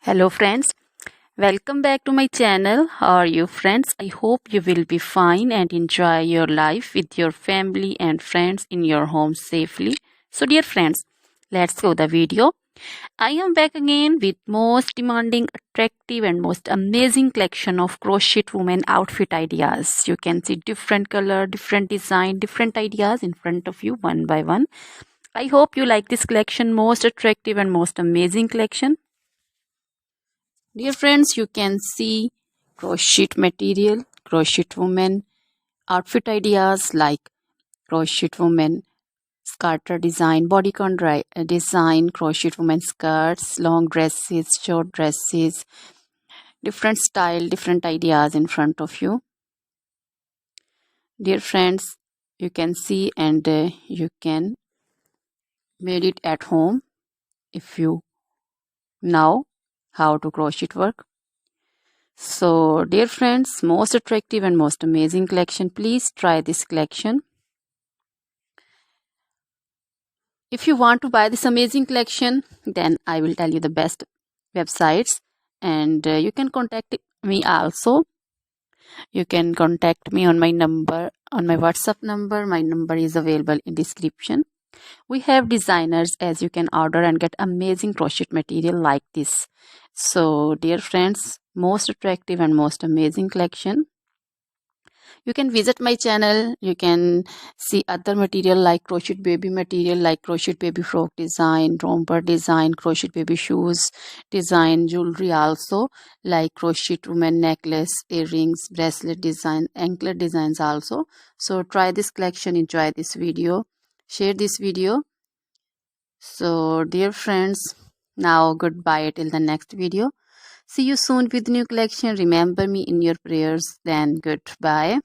Hello friends, welcome back to my channel. How are you friends? I hope you will be fine and enjoy your life with your family and friends in your home safely. So dear friends, let's go the video. I am back again with most demanding, attractive and most amazing collection of crochet women outfit ideas. You can see different color, different design, different ideas in front of you one by one. I hope you like this collection, most attractive and most amazing collection. Dear friends, you can see crochet material, crochet woman, outfit ideas like crochet woman, scarter design, bodycon design, crochet woman skirts, long dresses, short dresses, different style, different ideas in front of you. Dear friends, you can see and you can made it at home if you know how to crochet work. So, dear friends, most attractive and most amazing collection. Please try this collection. If you want to buy this amazing collection, then I will tell you the best websites and you can contact me also. You can contact me on my number, on my WhatsApp number. My number is available in description. We have designers as you can order and get amazing crochet material like this. So, dear friends, most attractive and most amazing collection. You can visit my channel. You can see other material like crochet baby material, like crochet baby frock design, romper design, crochet baby shoes design, jewelry also like crochet woman necklace, earrings, bracelet design, anklet designs also. So try this collection, enjoy this video, share this video. So dear friends, now goodbye till the next video. See you soon with new collection. Remember me in your prayers. Then goodbye.